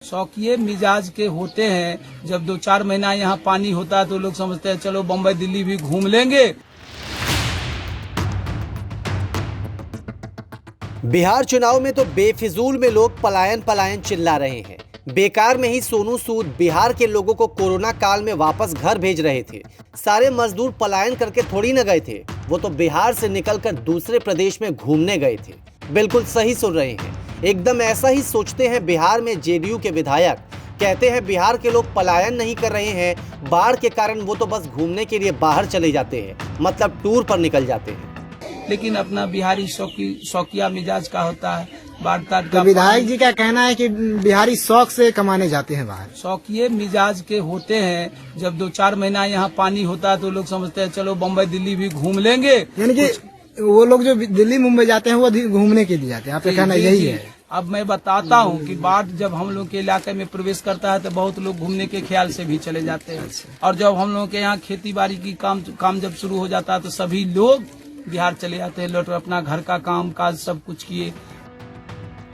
शौकिये मिजाज के होते हैं। जब 2-4 महीना यहाँ पानी होता है तो लोग समझते हैं चलो बम्बई दिल्ली भी घूम लेंगे। बिहार चुनाव में तो बेफिजूल में लोग पलायन चिल्ला रहे हैं। बेकार में ही सोनू सूद बिहार के लोगों को कोरोना काल में वापस घर भेज रहे थे। सारे मजदूर पलायन करके थोड़ी न गए थे, वो तो बिहार से निकलकर दूसरे प्रदेश में घूमने गए थे। बिल्कुल सही सुन रहे हैं, एकदम ऐसा ही सोचते हैं बिहार में जेडीयू के विधायक। कहते हैं बिहार के लोग पलायन नहीं कर रहे हैं, बाढ़ के कारण वो तो बस घूमने के लिए बाहर चले जाते हैं, मतलब टूर पर निकल जाते हैं। लेकिन अपना बिहारी शौकिया मिजाज का होता है। बाढ़ तो विधायक जी का कहना है कि बिहारी शौक से कमाने जाते हैं बाहर। शौकिये मिजाज के होते हैं। जब 2-4 महीना यहाँ पानी होता है तो लोग समझते हैं चलो बम्बई दिल्ली भी घूम लेंगे। यानी कि वो लोग जो दिल्ली मुंबई जाते हैं वो घूमने के लिए जाते हैं, आपका कहना यही है। अब मैं बताता हूँ कि बाढ़ जब हम लोग के इलाके में प्रवेश करता है तो बहुत लोग घूमने के ख्याल से भी चले जाते हैं। और जब हम लोग के यहाँ खेती बाड़ी की काम जब शुरू हो जाता है तो सभी लोग बिहार चले जाते हैं, लौट अपना घर का काम काज सब कुछ किए।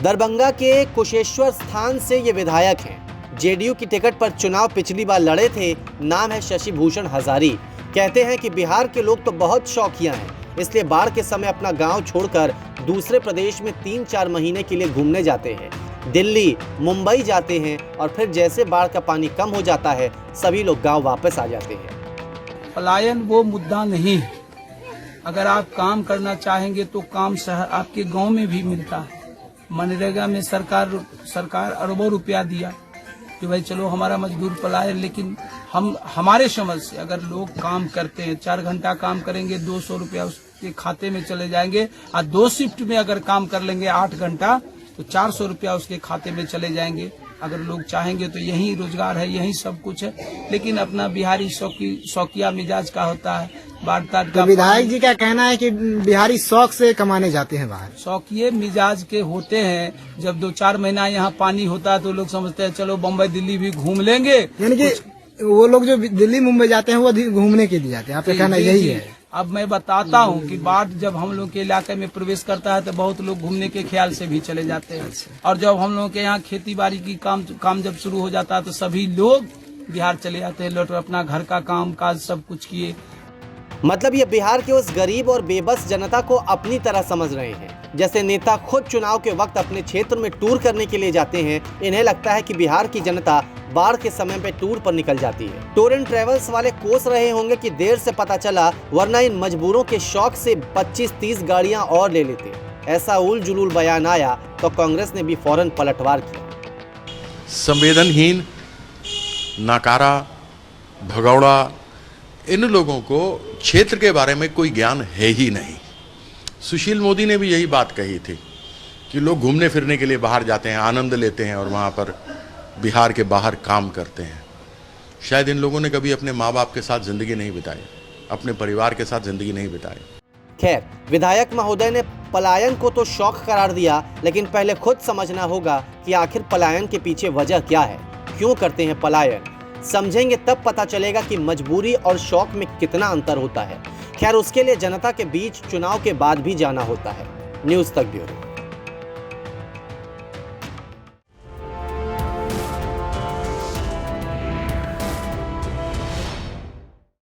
दरभंगा के कुशेश्वर स्थान से ये विधायक हैं। जेडीयू की टिकट पर चुनाव पिछली बार लड़े थे। नाम है शशि भूषण हजारी। कहते हैं कि बिहार के लोग तो बहुत शौकिया हैं, इसलिए बाढ़ के समय अपना गांव छोड़कर दूसरे प्रदेश में 3-4 महीने के लिए घूमने जाते हैं। दिल्ली मुंबई जाते हैं और फिर जैसे बाढ़ का पानी कम हो जाता है सभी लोग गांव वापस आ जाते हैं। पलायन वो मुद्दा नहीं है। अगर आप काम करना चाहेंगे तो काम शहर आपके गांव में भी मिलता है। मनरेगा में सरकार अरबों रुपया दिया कि भाई चलो हमारा मजदूर पलाए, लेकिन हमारे समझ से अगर लोग काम करते हैं 4 घंटा काम करेंगे 200 रुपया उसके खाते में चले जाएंगे, और 2 शिफ्ट में अगर काम कर लेंगे 8 घंटा तो 400 रुपया उसके खाते में चले जाएंगे। अगर लोग चाहेंगे तो यही रोजगार है, यही सब कुछ है। लेकिन अपना बिहारी शौकिया मिजाज का होता है। तो विधायक जी का कहना है कि बिहारी शौक से कमाने जाते हैं बाहर। शौकिये मिजाज के होते हैं। जब 2-4 महीना यहाँ पानी होता है तो लोग समझते हैं चलो बम्बई दिल्ली भी घूम लेंगे। यानी कि वो लोग जो दिल्ली मुंबई जाते हैं वो घूमने के लिए जाते हैं, आपका कहना यही है। अब मैं बताता हूँ कि बाढ़ जब हम लोग के इलाके में प्रवेश करता है तो बहुत लोग घूमने के ख्याल से भी चले जाते हैं। और जब हम लोग के यहाँ खेती बाड़ी की काम जब शुरू हो जाता है तो सभी लोग बिहार चले जाते हैं, लौट अपना घर का काम काज सब कुछ किए। मतलब ये बिहार के उस गरीब और बेबस जनता को अपनी तरह समझ रहे हैं। जैसे नेता खुद चुनाव के वक्त अपने क्षेत्र में टूर करने के लिए जाते हैं, इन्हें लगता है कि बिहार की जनता बाढ़ के समय पे टूर पर निकल जाती है। टूर एंड ट्रेवल्स वाले कोस रहे होंगे कि देर से पता चला, वरना इन मजबूरों के शौक से 25-30 गाड़ियां और ले लेते। ऐसा उल जुलूल बयान आया तो कांग्रेस ने भी फौरन पलटवार किया। संवेदनहीन, नाकारा, भगौड़ा, इन लोगों को क्षेत्र के बारे में कोई ज्ञान है ही नहीं। सुशील मोदी ने भी यही बात कही थी कि लोग घूमने फिरने के लिए बाहर जाते हैं, आनंद लेते हैं और वहाँ पर बिहार के बाहर काम करते हैं। शायद इन लोगों ने कभी अपने माँ बाप के साथ जिंदगी नहीं बिताई, अपने परिवार के साथ जिंदगी नहीं बिताई। खैर, विधायक महोदय ने पलायन को तो शौक करार दिया, लेकिन पहले खुद समझना होगा कि आखिर पलायन के पीछे वजह क्या है, क्यों करते हैं पलायन। समझेंगे तब पता चलेगा कि मजबूरी और शौक में कितना अंतर होता है। खैर, उसके लिए जनता के बीच चुनाव के बाद भी जाना होता है। न्यूज़ तक ब्यूरो।